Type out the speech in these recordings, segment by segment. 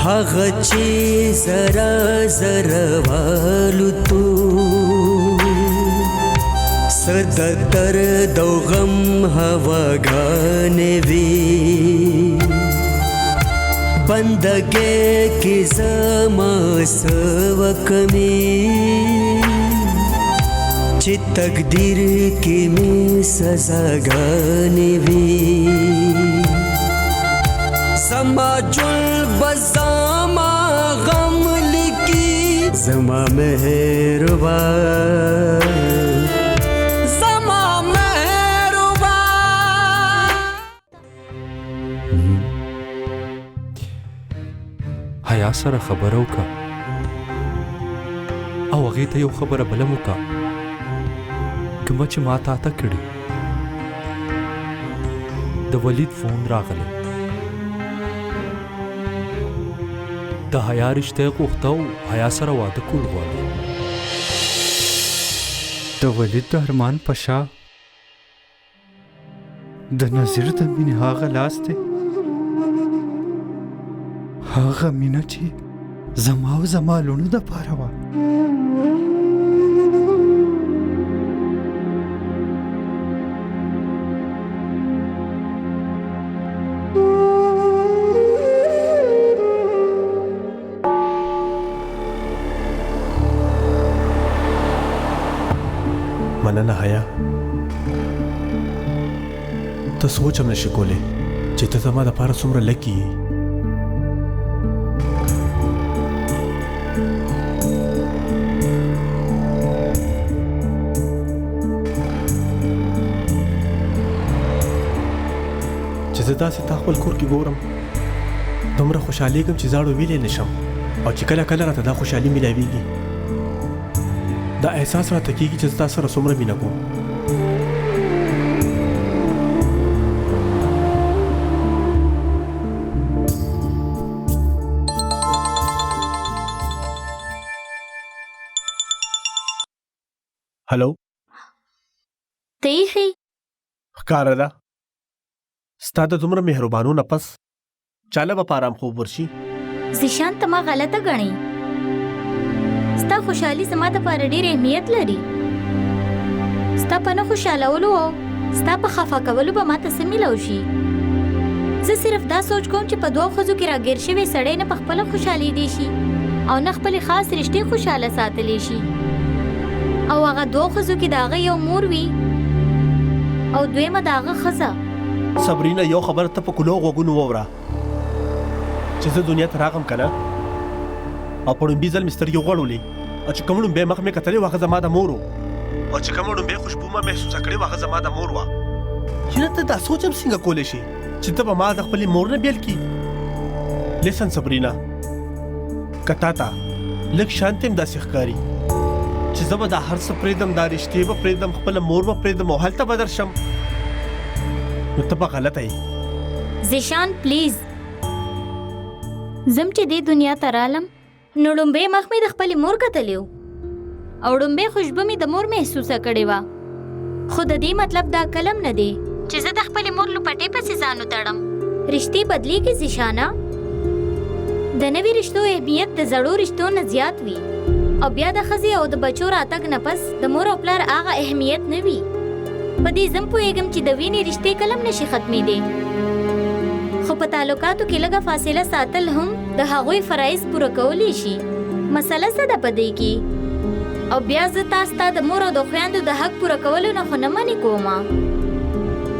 هغه چې زره زره والوتو صد درد او غم هواګانې وي بندګۍ کې زما سوکمې چې تقدیر کې مې سزاګانې وي زما جل بزما غم لکی زما مهربان زما مهربان. حیا سره خبره وکړه او هغې ته یو خبره بله م وکړه کومه چې ما تا ته کړې د ولید فون راغلی د حیا رشته یې غوښته او حیا سره واده کول غواړي د ولید د ارمان په شا د نظیر د مینې هغه لاس دی هغه مینه چې زما او زما لوڼو دپاره وه مننه حیا ته سوچ هم نشي کولی چې ته زما دپاره څومره لکي یې چې زه داسې تا خپل کور کې ګورم دومره خوشحالېږم چې زاړو ویلی نشم او چې کله کله راته دا خوشحالي میلاویږي دا احساس راته کېږي چې زه تا سره څومره مینه کوم هلو ته ایښې ښکاره ده ستا د دومره مهربانو نه پس چاله به په آرام خوب ورشي زیشان ته ما غلطه ګڼې ستا خوشحالي زما دپاره ډېر اهمیت لري ستا په نه خوشحالولو او ستا په خفه کولو به ماته څه میلاو شي زه صرف دا سوچ کوم چې په دوو ښځو کې راګیر شوی سړی نه په خپله خوشحالېدی شي او نه خپلې خاص رشتې خوشحاله ساتلی شي او هغه دوو ښځو کې د هغه یو مور وي او دویمه د هغه ښځه صبرینا یو خبره ته په کلو غوږونو واوره چې زه دنیا ته راغم که نه او په ړومبي ځل مې سترګې غوړولې او چې کوم ړومبی مخ مې کتلی و هغه زما د مور و او چې کومه ړومبی خوشبو ما محسوسه کړې و هغه زما د مور وه یاره ته دا سوچ هم څنګه کولی شي چې ته به ما د خپلې مور نه بیل کړي لیسن صبرینا که تا ته لږ شانتې هم داسې ښکاري چې زه به دا هر څه پرېږدم دا رشتې به پرېږدم خپله مور به پرېږدم او هلته به درشم نو ته به غلطه یې زیشان پلیز زم چې دې دنیا ته رالم نو ړومبی مخ مې د خپلې مور کتلی و او ړومبی خوشبو مې د مور محسوسه کړې وه خو د دې مطلب دا کلم نه دی چې زه د خپلې مور لپټې پسې ځان وتړم رشتې بدلیږي زیشانه د نوي رشتو اهمیت د زړو رشتو نه زیات وي او بیا د ښځې او د بچو راتګ نه پس د مور او پلار هغه اهمیت نه وي په دې زم پوهېږم چې د وینې رشتې کلم نشي ختمېدی خو په تعلقاتو کې لږه فاصله ساتل هم د هغوی فرایض پوره کولی شي مسله څه ده په دې کې او بیا زه تا ستا د مور او د خویندو د حق پوره کولو نه خو نه منې کومه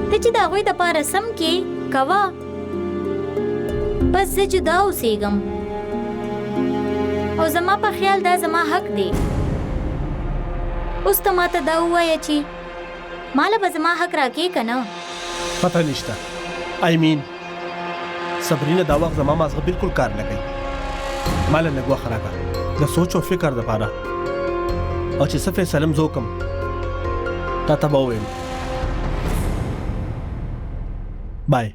ته چې د هغوی دپاره سم کې کوه بس زه جدا اوسېږم او زما په خیال دا زما حق دی اوس ته ماته دا ووایه چې ماله به زما حق راکې که نه پته نشته صبرینا دا وخت زما مازغه بالکل کار نه کوي ما له لږ وخت راکړه د سوچ او فکر دپاره او چې څه فیصله م زه وکړم تا ته به ووایم بای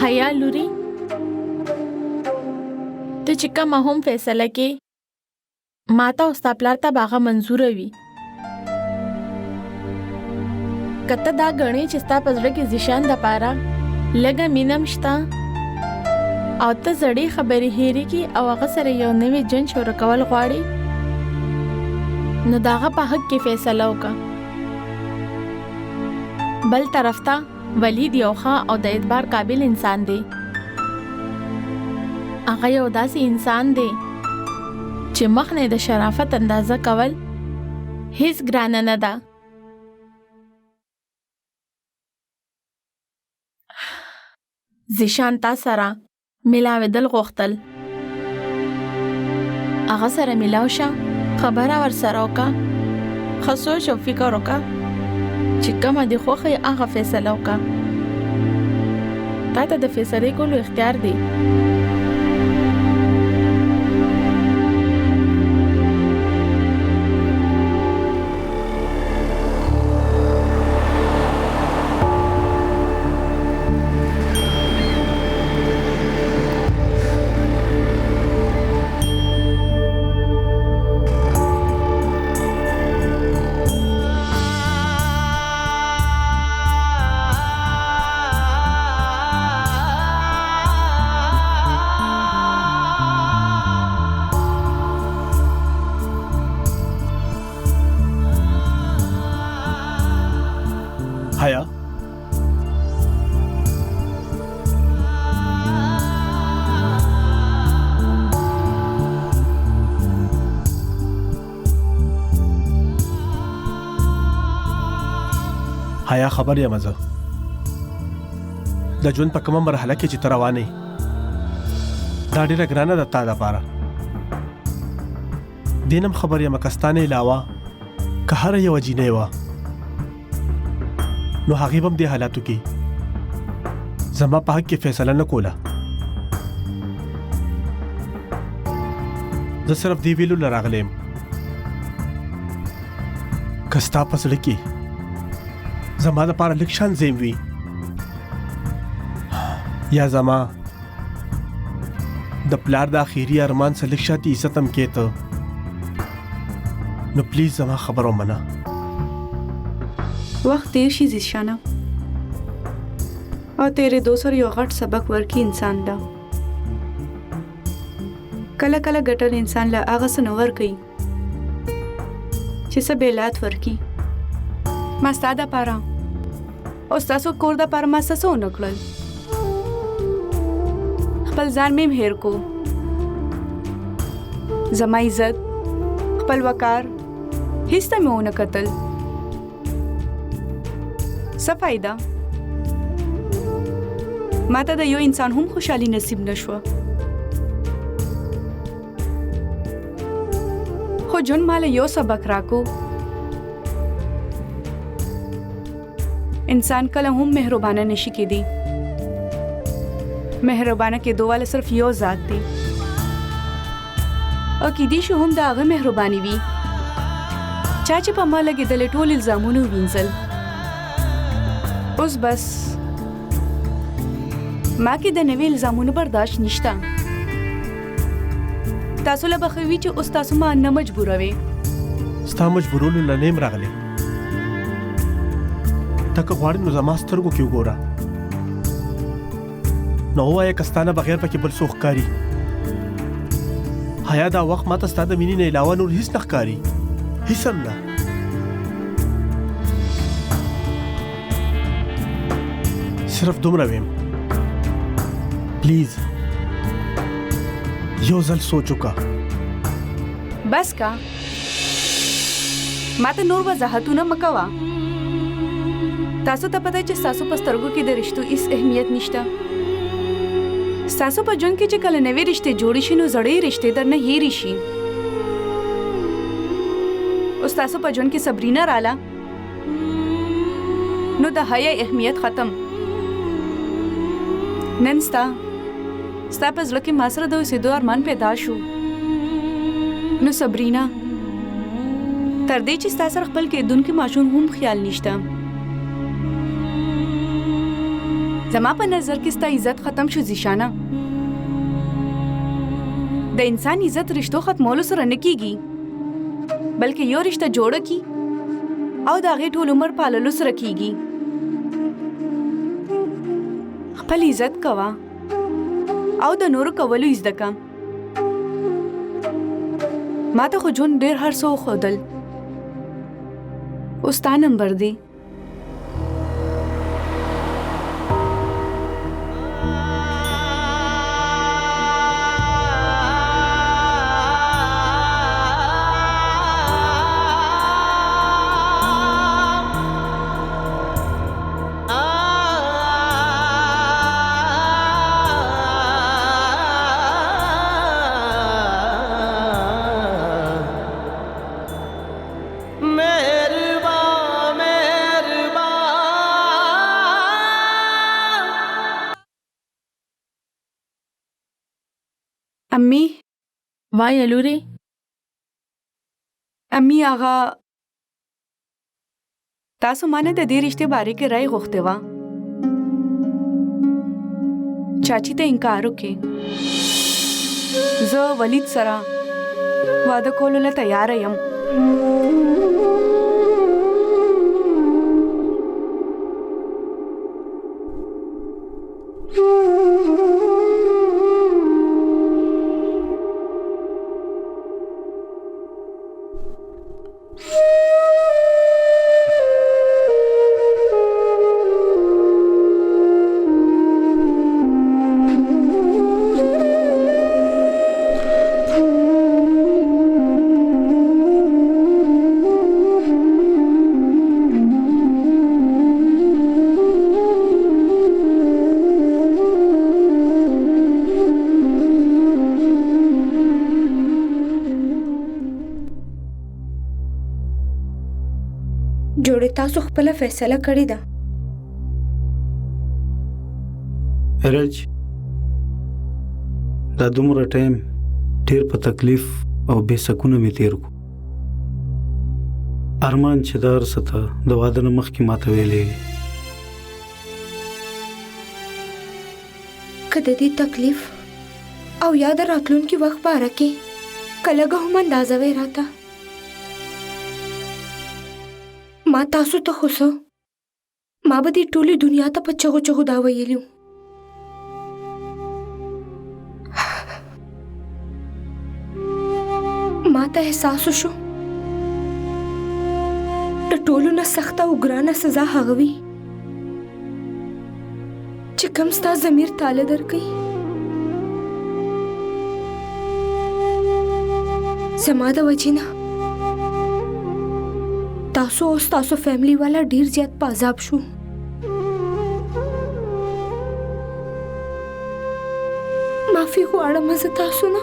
حیا لوري ته چې کومه هم فیصله کې ماته او ستا پلار ته به هغه منظوره وي. که ته دا ګڼې چې ستا په زړه کې زیشان دپاره لږه مینه م شته او ته زړې خبرې هېرې کړي او هغه سره یو نوی ژوند شروع کول غواړې، نو د هغه په حق کې فیصله وکړه. بل طرف ته ولید یو ښه او د اعتبار قابل انسان دی. هغه یو داسې انسان دی چې مخ نه د شرافت اندازه کول هیڅ ګرانه نه ده. زیشان تا سره ملاوېدل غوښتل. هغه سره ملاو شه، خبره ورسره وکړه، ښه سوچ او فکر وکړه چې کومه دې خوښه یې هغه فیصله وکړه. تا ته د فیصلې کولو اختیار دی. حیا حیا خبر یم زه د ژوند په کومه مرحله کې چې ته روان یې دا ډېره ګرانه ده تا دپاره. دې نه م خبر یم که ستا نه علاوه که هره یوه جینۍ وه نو هغې به هم دې حالاتو کې زما په حق کې فیصله نه کوله. زه صرف دې ویلو نه راغلی یم که ستا په زړه کې زما دپاره لږ شان ځای وي یا زما د پلار د آخري ارمان څه لږ شاته عزت هم کې ته نو پلیز زما خبر ومنه. وخت تیر شي زیشانه او تیرې دو سره یو غټ سبق ورکي انسان له. کله کله ګټل انسان له هغه څه نه ورکوي چې څه بېلات ورکي. ما ستا دپاره او ستاسو کور دپاره ما څه ونه کړل. خپل ځان مې هېر کو. زما عزت خپل وقار هیڅ ته مې ونه کتل. څه فایده؟ ما ته د یو انسان هم خوشحالي نصیب نشوه. خو جون ماله یو سبق راکو. انسان کله هم مهربانه نشي کېدی. مهربانه کېدو والا صرف یو ذات دی او کېدی شي هم د هغه مهرباني وي چا چې په ما لګېدلې ټول الزامونه ووینځل. اوس بس ما کې د نوې الزامونو برداشت نشته. تاسو له بخوي چې اوس تاسو ما نه مجبوروي. ستا مجبورولو له نیم راغلی. ته که غواړې نو زما سترګو کې وګوره نو ووایه که ستا نه بغیر پکې بل څوک ښکاري. حیا دا وخت ماته ستا د مینې نه علاوه نور هیڅ نه ښکاري. هیڅ هم نه. صرف دومره ویم پلیز یو ځل سوچ وکړه. بس کا ما ته نور وضاحتونه مه کوه. تاسو ته پته چې ستاسو په سترګو کې د رشتو هیڅ اهمیت نشته. ستاسو په ژوند کې چې کله نوې رشتې جوړې شي نو زړې رشتې درنه هېرې شي. اوس تاسو په ژوند کې صبرینا راله نو د حیا اهمیت ختم. نن ستا په زړه کې ما سره د اوسېدو ارمان پیدا شو نو صبرینا تر دې چې ستا سره خپل کېدونکي ماشوم هم خیال نشته. زما په نظر کې ستا عزت ختم شو زیشانه. د انسان عزت رشتو ختمولو سره نه کیږي بلکې یو رشته جوړه کی او د هغې ټول عمر پاللو سره کیږي. خپل عزت کوه او د نورو کولو زده کړه. ما ته خو ژوند ډېر هر څه وښودل، اوس ستا نمبر دی. امی وای لوري امی آغا تاسو مانه د دې رشته باره کې رائے غوښته وا. چاچی ته انکار وکړي. زه ولید سره واده کولو له تیار یم. جوړې تاسو خپل فیصله کړې ده. رج دا دومره ټایم ډېر په تکلیف او بې سکونه مې تیر کو. ارمان چې دا هر څه ته د واده نه مخکې ماته ویلې که د دې تکلیف او یا د راتلونکي وخت باره کې که لږه هم اندازه وی راته ما تاسو ته خو څه ما به دې ټولې دنیا ته په چغو چغو دا ویلي وو. ما ته احساس وشو د ټولو نه سخته او ګرانه سزا هغه وي چې کوم ستا ضمیر تاله درکوي. زما د وجې نه تاسو او ستاسو فیملی والا ډیر زیات په عذاب شو. معافي غواړم زه تاسو نه.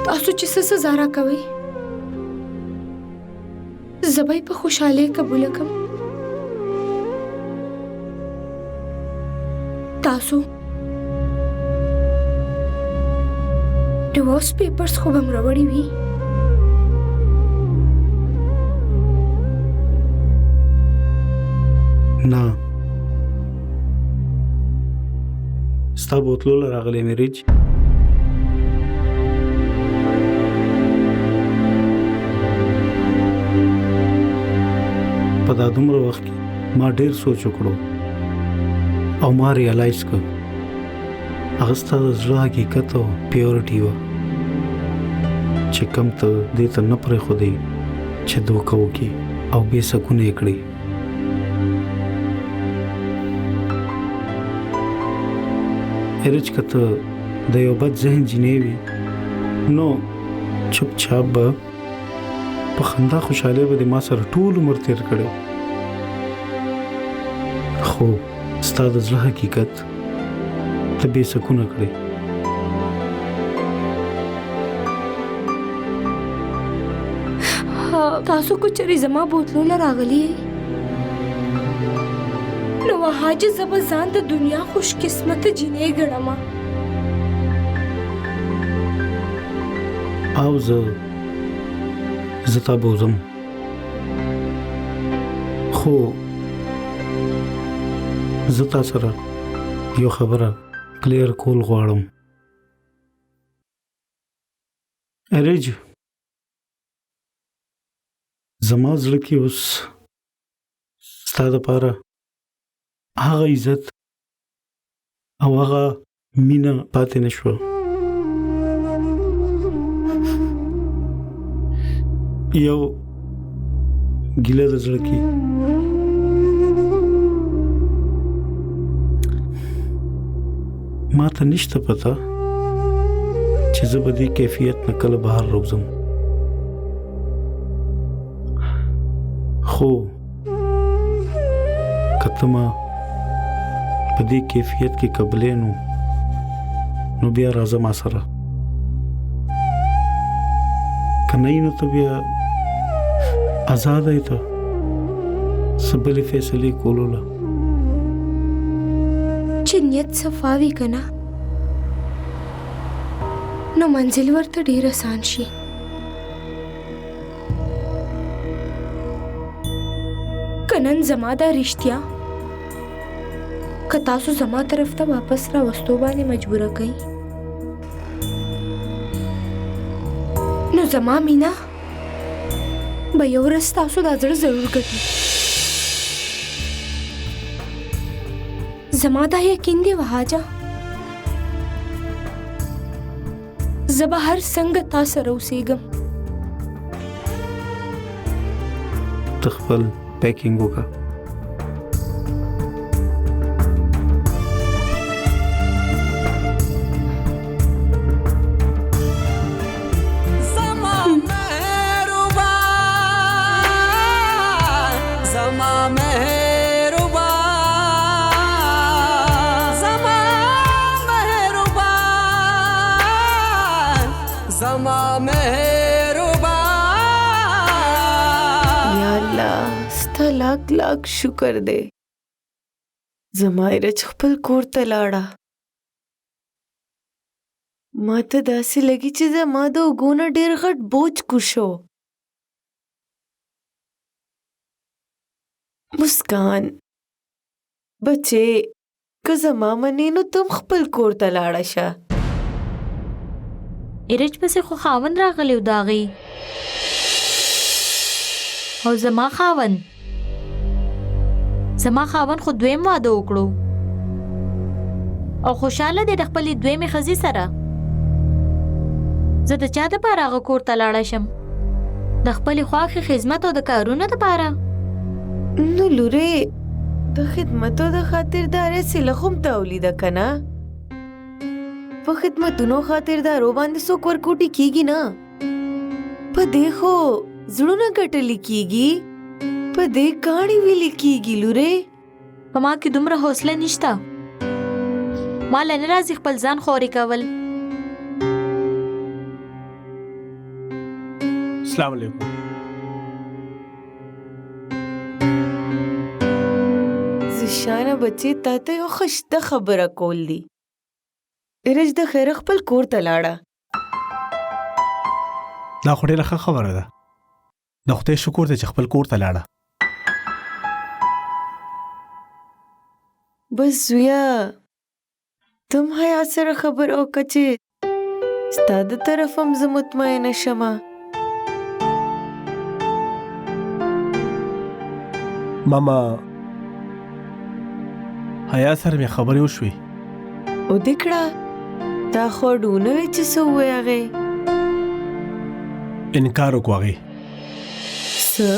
تاسو چې څه سزا راکوئ زه به یې په خوشحالۍ قبوله کړم. تاسو ډیورس پیپرز خو به م راوړي وي. نه ستا بوتلو له راغلی مې رج. په دا دومره وخت کې ما ډېر سوچ وکړو او ما ریالایز کړ هغه ستا د زړه حقیقت او پیورټي وه چې کوم ته دې ته نه پرېښودې چې دوکه وکړي او بې سکونه یې کړي. رج که ته د یو بد ذهن جینۍ وي نو چپ چاپ به په خندا خوشحالۍ به د ما سره ټول عمر تیر کړی خو ستا د زړه حقیقت ته بې سکونه کړی. تاسو کو چېرې زما بوتلو له راغلي نو حاجي زه به ځان د دنیا خوش قسمته جینۍ ګڼم. او زه تا بوزم خو زه تا سره یو خبره کلیر کول غواړم. ارج زما زړه کې اوس ستا دپاره هغه عزت او هغه مینه پاتې نه شوه. یو ګیله د زړه کې ما ته نشته پته چې زه به دې کیفیت نه کله بهر راوځم، خو که ته ما په دې کیفیت کې قبلې نو بیا راځه ما سره، که نه نو ته بیا آزاده یې ته څه بلې فیصلې کولو له. چې نیت صفا وي که نه نو منزل ورته ډېر آسان شي. که نن زما دا رښتیا که تاسو زما طرف ته واپس راوستو باندې مجبوره کوي نو زما مینا به یو ورځ تاسو دا زړه ضرور ګټي. زما دا یقین دی وهاجا زه به هر څنګه تا سره اوسېږم. ته خپل پیکینګ وکړه. लाख लाख शुक्र दे زما رچ خپل کور ته لاړه. ما ته داسې لګي چې زما د اوږو ډېر غټ بوج کوشو. مسکان بچې که زما منې نو تم خپل کور ته لاړه شه. ایرج پسې خو خاوند راغلی و د هغې او زما خاوند خو دویم واده وکړو او خوشحاله دی د خپلې دویمې ښځې سره. زه د چا دپاره هغه کور ته لاړه شم؟ د خپلې خوښې خدمت او د کارونو دپاره. نو لورې د خدمتو د خاطردارۍ صله خو هم تولیده که نه؟ په خدمتونو خاطردارو باندې څوک ورکوټي کېږي نه. په دې خو زړونه ګټلي کېږي، په دې کاڼي ویلې کېږي. لورې په ما کې دومره حوصله نشته. ما له نه راځي خپل ځان خورې کول. السلام علیکم. زشانه بچې تا ته یو خشته خبره کول دي. ایرج د خیره خپل کور ته لاړه. دا خو ډېره ښه خبره ده. د خدای شکر دی چې خپل کور ته لاړه. بس زویا تم حیا سره خبر وکړه چې ستا د طرف هم زه مطمئنه شمه. ماما حیا سره مې خبرې وشوې. او دې کړه تا خو ډونه وې چې څه ووایې هغې؟ انکار وکړو هغې. څه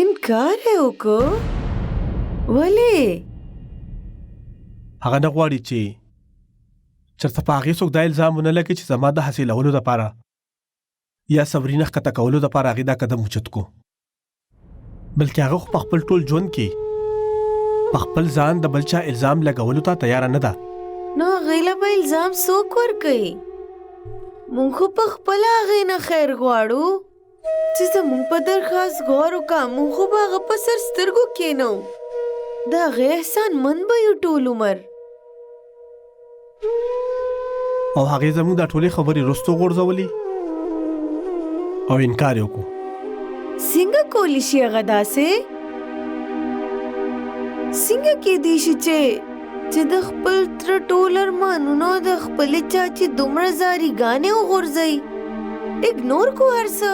انکار یې وکړو؟ ولې؟ هغه نه غواړي چې چېرته په هغې څوک دا الزام ونه لګي چې زما د حاصلولو دپاره یا صبرینه ښکته کولو دپاره هغې دا قدم اوچت کو. بلکې هغه خو په خپل ټول ژوند کې په خپل ځان د بل چا الزام لګولو ته تیاره نه ده. نو هغې له به الزام څوک ورکوي؟ مونږ خو په خپله هغې نه خیر غواړو چې زمونږ په درخواست غور وکړه. مونږ خو به هغه په سر سترګو کښېنو. د هغې احسان مند به یو ټول عمر. او هغې زموږ دا ټولې خبرې رستو غورځولې او انکار یې وکړو. څنګه کولی شي هغه داسې؟ څنګه کېدی شي چې چې د خپل تر ټول ارمانونو د خپلې چاچي دومره زاریګانې وغورځئ اګنور کو هر څه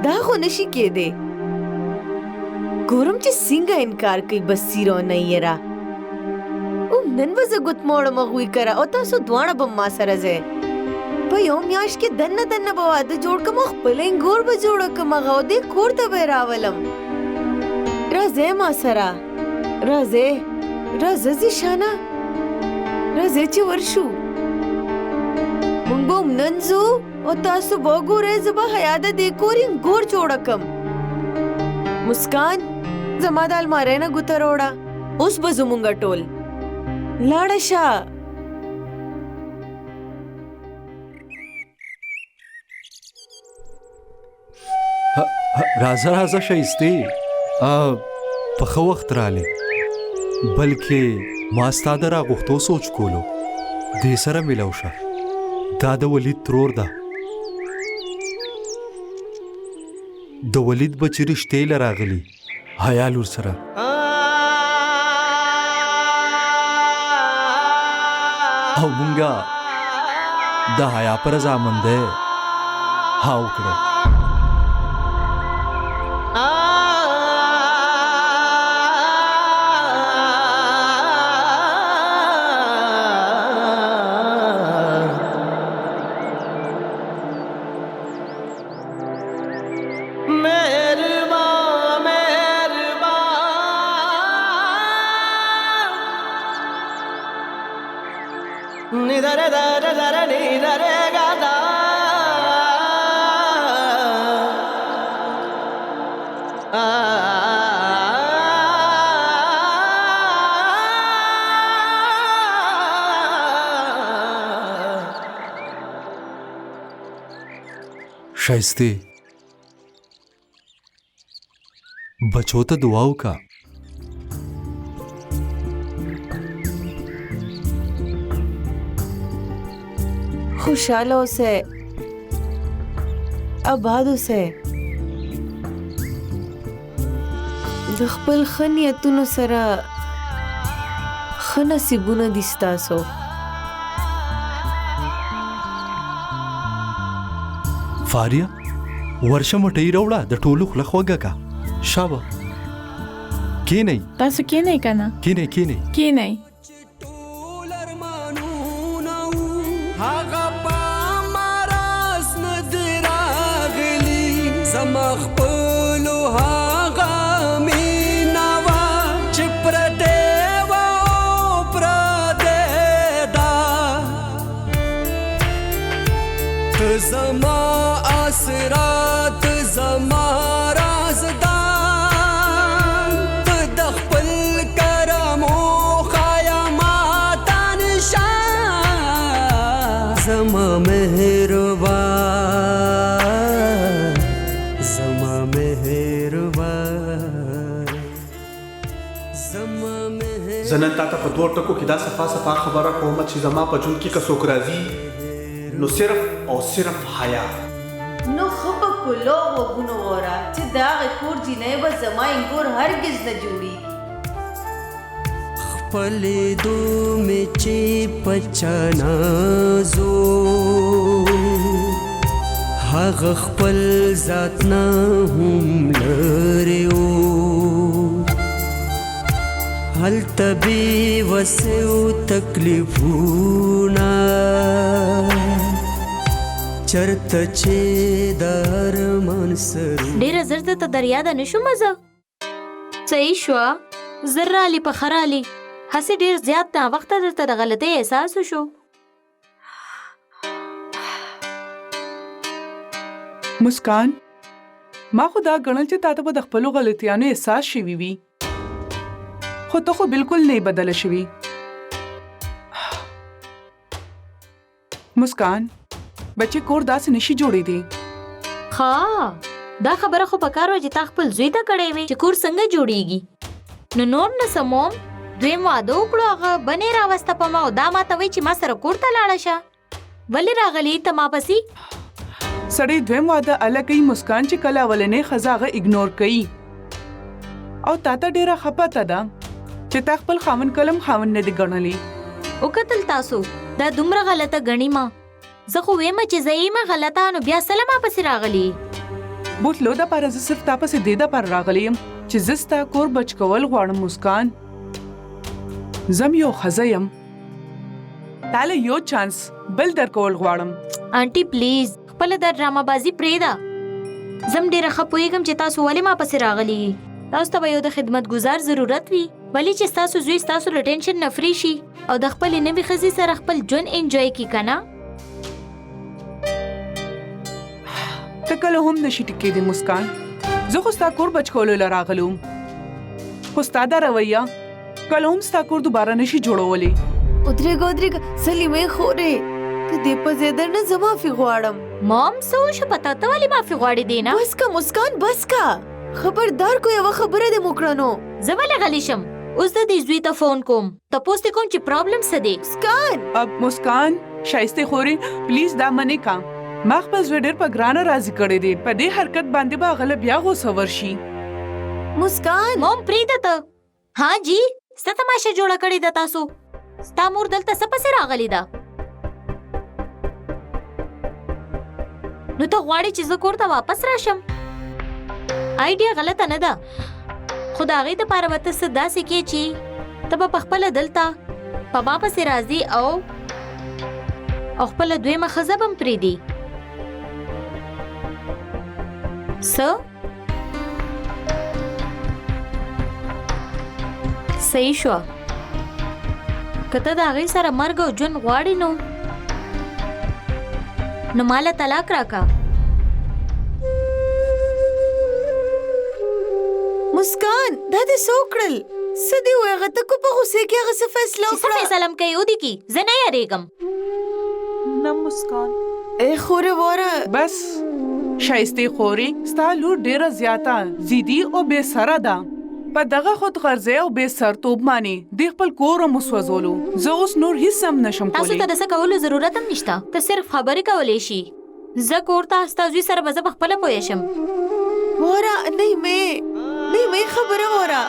دا خو نشي کېدی ګورم چې څنګه انکار کوي بصیر او نیره نن به زه ګوتموړم هغوی کره او تاسو دواړه به ما سره ځئ په یو میاشت کې دننه به واده جوړ کړم او خپل انګور به جوړه کړم هغه او دې کور ته به یې راولم راځئ ما سره راځئ زیشانه راځئ چې ورشو موږ به هم نن ځو او تاسو به وګورئ زه به حیا د دې کور انګور جوړه کړم مسکان زما د المارۍ نه ګوته راوړه اوس به زمونږ ټول لاړه شه راځه ښایستې په ښه وخت راغلې بلکې ما ستا د راغوښتو سوچ کولو دې سره میلاو شه دا د ولید ترور ده د ولید بچی رشتې له راغلي حیا لور سره او مونږه د حیا پر رضامندۍ ها وکړه ښایستې بچو ته دعا وکړه خوشحاله اوسئ آباد اوسئ د خپل ښه نیتونو سره ښه نصیبونه دي ستاسو فاریا ورشه مټۍ راوړه د ټولو خوله خوږه کا شابه کینئ تاسو کینئ که نه کینئ کینئ ټول ارمانونه هغه په ما راز نه دي راغلي زما خپلو هغه مینه وه چې پردې وه او پردې ده ته زما اسرات زما رازدان ته د خپل کرمو خیامات نشان زما مهربان زما مهربان زما مهربان زه نن تاته په دوه ټکو کې دا صفا خبره کوم چې زما په ژوند کې که څوک راځي نو صرف او صرف حیا نو خپه کلو وګونو وره چې دا کور جنې به زما انګور هرگز نه جوړي خپل دو می چې پچانا زو هغه خپل ذات نه هم لريو هل تبي وسو تکلیفونه چرته چې در منصر ډیره زر ته دریا ده نشو مزه صحیح شو زرالی په خرالی هسې ډیر زیات نه وخت درته د غلطۍ احساس وشو مسکان ما خو دا ګڼل چې تاته به د خپلو غلطیانو احساس شوي وي خو ته خو بالکل نه بدله شوي مسکان بچې کور داسې نشي جوړېدی ها دا خبره خو پکار وه چې تا خپل زوی ته کړی وې چې کور څنګه جوړیږي نو نور نه سموم دویم واده وکړو هغه بنې راوسته په ما او دا ماته وایي چې ما سره کور ته لاړه شه ولې راغلی ته ما پسې سړی دویم واده الګ کوي مسکان چې کله اولنې ښځه هغه اګنور کوي او تاته ډېره خپه ده چې تا خپل خاوند کلم خاوند نه دی ګڼلی. وکتل تاسو دا دومره غلطه غنی ما زه خو ویم چې زېما غلطه نو بیا سلام پسې راغلی. بوتلو د پاره زه صرف تا پسې دې د پر راغلی يم چې زستا کور بچ کول غواړم مسکان. زم یو خزه یم تاله یو چانس بل در کول غواړم. آنټي پلیز خپل د ډراما بازی پرېدا. زم ډیره خپويګم چې تاسو ولې ما پسې راغلی. تاسو ته یو د خدمت گزار ضرورت وي ولی چې تاسو زوی تاسو له ټینشن نه فری شي او د خپل نوي خزي سره خپل ژوند انجوای کی کنه. ته کله هم نشي ټکې دې مسکان. زه خو ستا کور بچ کولو لراغلم خو ستا دا رویه کله هم ستا کور دوباره نشي جوړولی. ودرېږه سلیمې خورې ته دې په زیدر نه زه معافي غواړم. مام څه وشو پته ته ولې معافي غواړې دی نه؟ بس کا مسکان بس کا خبردار کو یوه خبره دې مو کړنو. زه ولې غلی شم؟ اوس د دې زوی ته فون کوم تپوس دې کوم چې پرابلم څه دی. اب مسکان شایسته خوري پلیز دا منې کا ما خپل زوی ډېر په ګرانه راضي کړی دی په دې حرکت باندې به هغه بیا غوسه ورشي. مسکان مام پریده ته ها جی څه تماشه جوړه کړې ده تاسو؟ ستا مور دلته څه پسې راغلی ده؟ نو ته غواړې چې زه کور ته واپس راشم؟ آیډیا غلطه نه ده خو د هغې دپاره به ته څه داسې کې چې ته به پخپله دلته په ما پسې راځي او خپله دویمه ښځه به م پرېږدي. څه؟ صحیح شوه که ته د هغې سره مرګ او ژوند غواړې نو ماله طلاق راکه. مسکان دا دې څه وکړل؟ څه دې وویل هغه ته کو په غوسې کې هغه څه فیصله چې څه فیصله م کوي ودې کي زه نه یېرېږم. نه مسکان ای خورې واره بس شایسته خوري ستا لور ډیره زیاته زیدي او بے سره ده په دغه خود غرضه او بے سرتوب مانی د خپل کور مو سوځولو. زه اوس نور هیڅ هم نشم کولی. تاسو ته د څه کولو ضرورت هم نشته ته صرف خبرې کولی شي. زه کور ته ستا زوی سره به زه پخپله پوه شم. واره نه مې خبره واره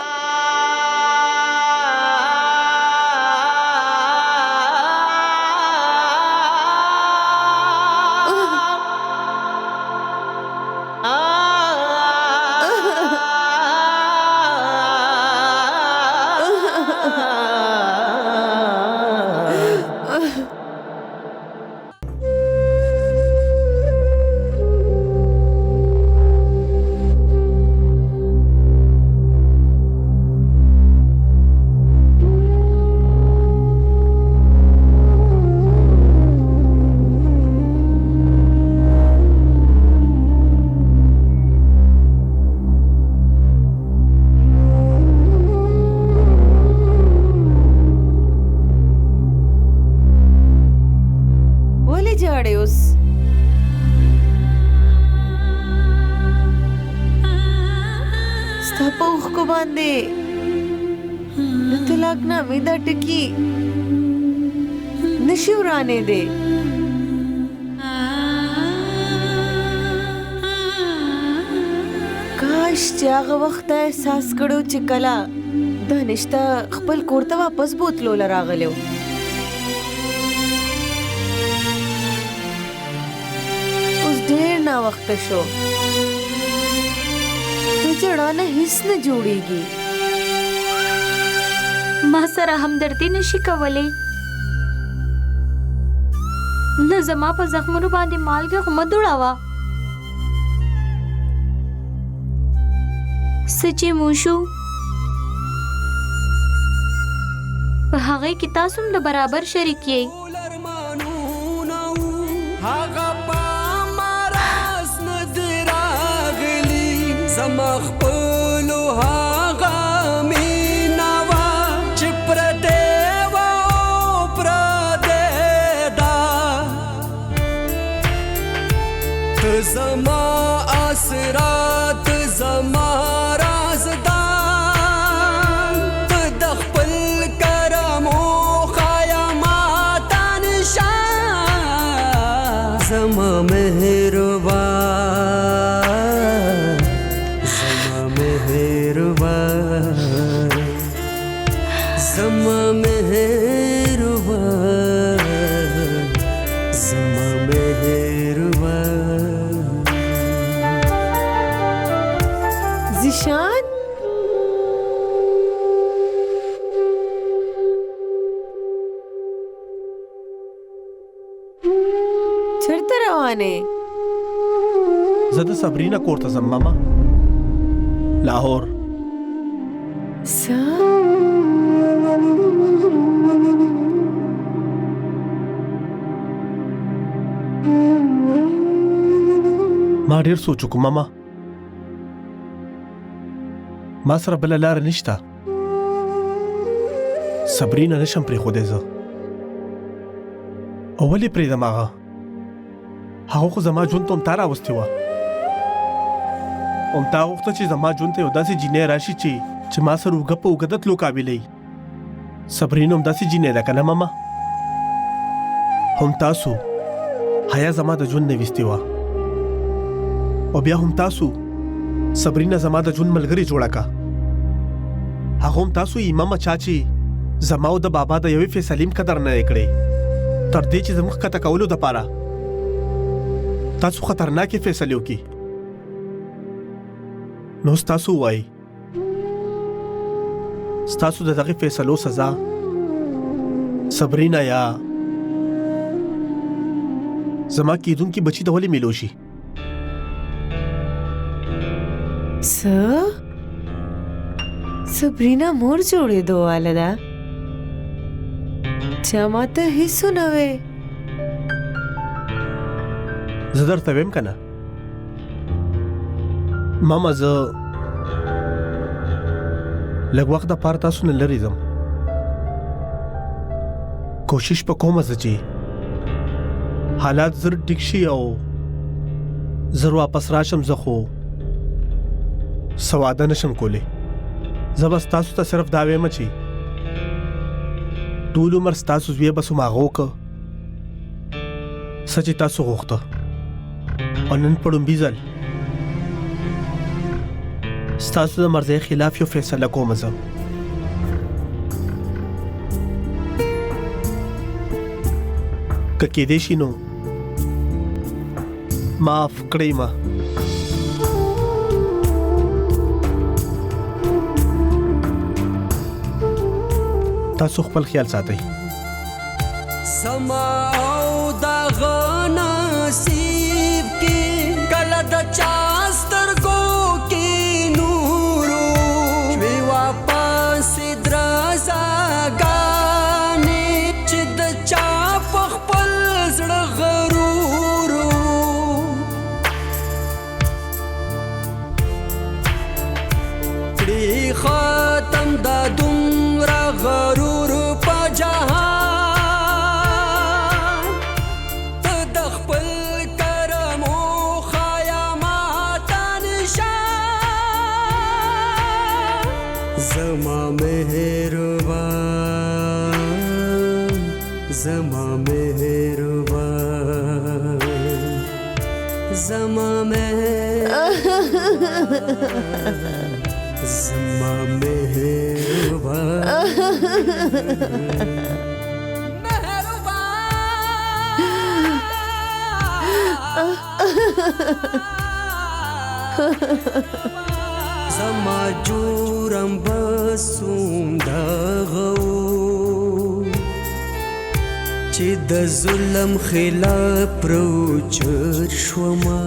طلاقنامې دا ټکي نشي ورانې دی. کاش چې هغه وخت احساس کړو چې کله دا نشته خپل کور ته واپس بوتلو لراغلو. اوس ډېر ناوخته شو د جړا نه هیڅ نه جوړیږي. ما سره همدردي نشي کولی نه زما په زخمونو باندې مالګه خو مه دوړوه. څه چې مو شو په هغې کې تاسو هم د برابر شریک یې. هغه په مراس نه دی راغلی زما خپلو هغه مینه وه چې پردې وه او پردې ده. ته زما اسرا ته زما رازدان ته د خپل کرمو خیامات نشان زما مهربان زما چرته روانې؟ زه د صبرینا کور ته ځم ماما. لاهور. څه؟ ما ډیر سوچ وکړ ماما. ما سره بل لار نشته. صبرینا نشم پرېښودی زه. او ولې پرېږدم هغه؟ هغه خو زما ژوند ته همتا راوستې وه. همتا غوښته چې زما ژوند ته یو داسې جینۍ راشي چې ما سره اوږه په اوږه د تلو قابله وي. صبرینا همداسې جینۍ ده که نه ماما؟ هم تاسو حیا زما د ژوند نه ویستې وه. او بیا هم تاسو صبرینا زما د ژوند ملګرې جوړه کا. هغه هم تاسو یې ماما چا چې زما او د بابا د یوې فیصلې هم قدر نه یې کړې. تر دې چې زموږ ښکته کولو دپاره تاسو خطرناکې فیصلې وکړي. نو ستاسو ووایي ستاسو د دغې فیصلو سزا صبرینا یا زما کېدونکي بچي ته ولې میلو شي؟ څه؟ صبرینا مور جوړېدو واله ده چې ما ته هیڅ نه وې. زه درته ویم که نه ماما، زه لږ وخت دپاره تاسو نه لرې ځم. کوشش به کومه زه چې حالات زر ټیک شي او زر واپس راشم. زه خو څه واده نشم کولی. زه بس تاسو ته صرف دا ویم چې ټول عمر ستاسو زوی بس هماغه وکړه څه چې تاسو غوښته. او نن په لومبي ځل ستاسو د مرضۍ خلاف یو فیصله کوم. زه که کېدی شي نو معاف کړئ ما. تاسو خپل خیال ساتئ. سما او دغه نصیب کې کله د چا سترګو کې نورو شوي واپس درزاګانې چې د چا په خپل زړه غرورو کړي ختم د دومره غرور په جهان. ته د خپل کرم او خیامات نشان. زما مهربان، زما مهربان، زما مهربان، زما زما جورم بسوم دغو چې د ظلم خلاف پروچر شوما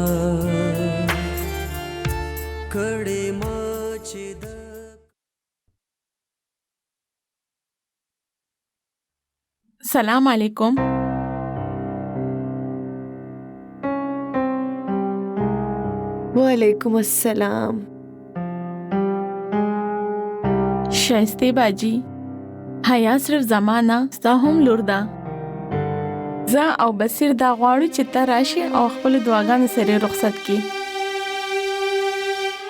کړې ما چې د سلام علیکم. وعلیکم السلام. شایسته باجی، حیا صرف زمانہ ستا هم لور ده. زه او بصیر دا غواړو چې ته راشي او خپل دعاګانې سره رخصت کړي.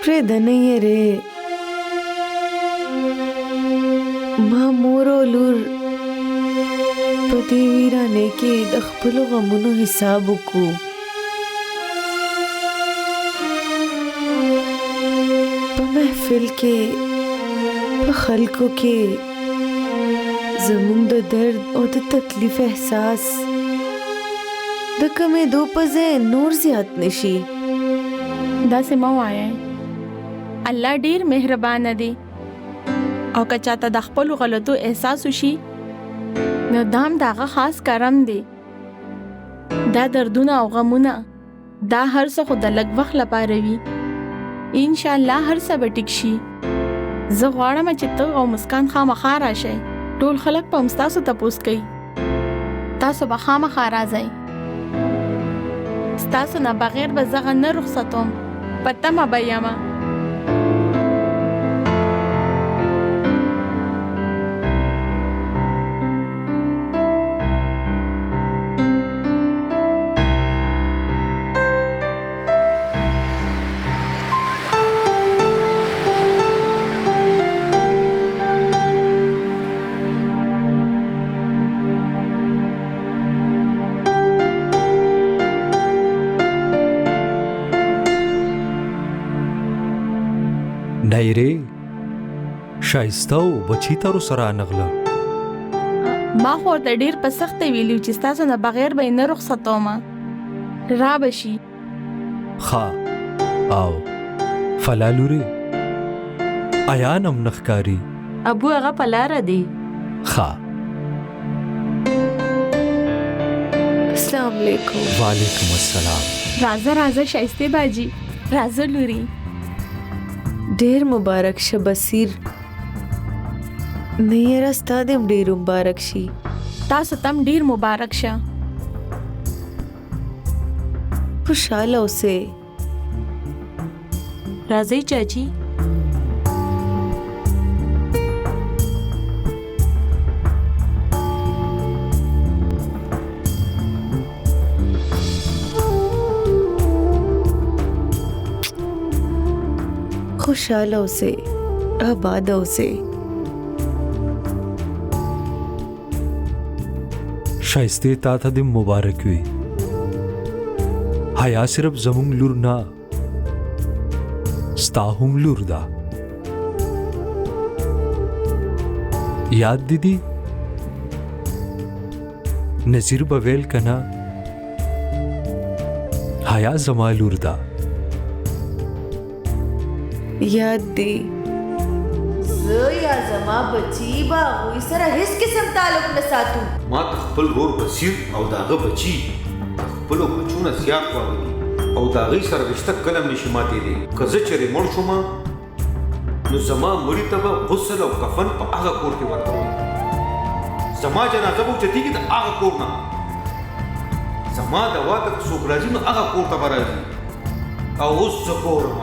پرېږده نه یېرې. ما مور او لور په دې ویرانې کې د خپلو غمونو حساب وکړو. په محفل کې په خلکو کې زموږ د درد او د تکلیف احساس د کمېدو په ځای نور زیات نشي. داسې مه وایئ. الله ډیر مهربان دی او که چاته د خپلو غلطو احساس وشي نو دا هم د هغه خاص کرم دی. دا دردونه او غمونه دا هر څه خو د لږ وخت لپاره وي. ان شاء الله هر څه به ټیک شي. زه غواړم چې ته او مسکان خامخا راشئ. ټول خلک به هم ستاسو تپوس کوي. تاسو به خامخا راځئ. ستاسو نه بغیر به زه نه رخصتوم. په تمه به یمه. نایره شایسته او بچی تر سره نغله. ما خو ورته ډیر په سخته ویلو چې ستاسو نه بغیر به نه رخصتوم. را بشي. ها او فلالوري آیا نم نخکاری ابو هغه په لاره دی. ها السلام علیکم. وعلیکم السلام. راځه شایسته باجی. راځه لوري. ډیر مبارک شه بصیر. نه یې راستا دې ډیر مبارک شي. تاسو تم ډیر مبارک شه. خوشاله اوسئ. راځئ چاچی. خوشاله اوسئ. آباد اوسئ. شایسته تا ته دې مبارک وي. حیا صرف زمونږ لور نه ستا هم لور ده. یاد دي نذیر به ویل کنه حیا زما لور ده. یاد دی زه یا زما بچی با هغوی سره هیڅ قسم تعلق نه ساتو. ما ته خپل ورور بصیر او د هغه بچي خپلو بچو نه زیات واغلي او د هغوی سره رشته کله هم نشي ماتېدی. که زه چېرې مړ شوم نو زما مړي ته به غسل او کفن په هغه کور کې ورکوم. زما جنازه به اوچتېږي د هغه کور نه. زما د واده که څوک راځي نو هغه کور ته به راځي. او اوس زه ګورم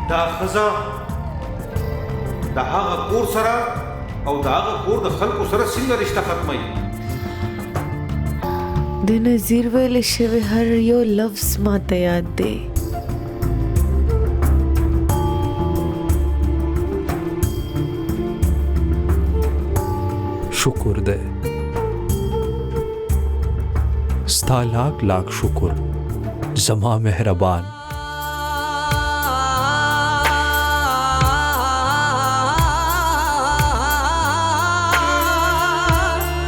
دا ښځه د هغه کور سره او د هغه کور د خلکو سره څنګه رشته ختموي. د نذیر ویل شوی هر یو لفظ ما ته یاد دی. شکر ده ستا لاک لاک شکر زما مهربان.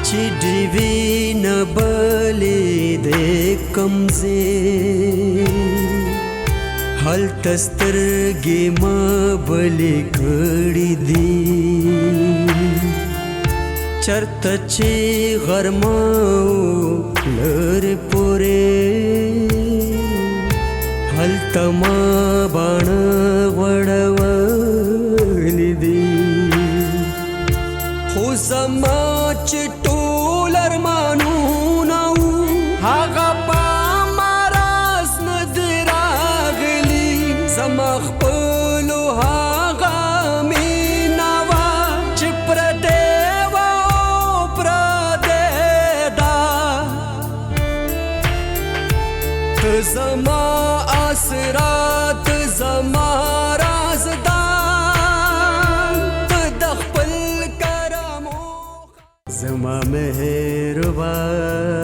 چې ډیوی نه بلې د کمزې هلته سترګې ما بلې کړې دي. چرته چې غرمه لرې پورې هلته ما باڼه غوړولې دي. خو زما چې ټول ارمانونه وو هغه په ما راز نه دي راغلي. زما خپلو هغه مینه وه چې پردې وه او پردې ده. ته زما اسرا ته زما رازدان ته د خپل کرمو زما مهربان.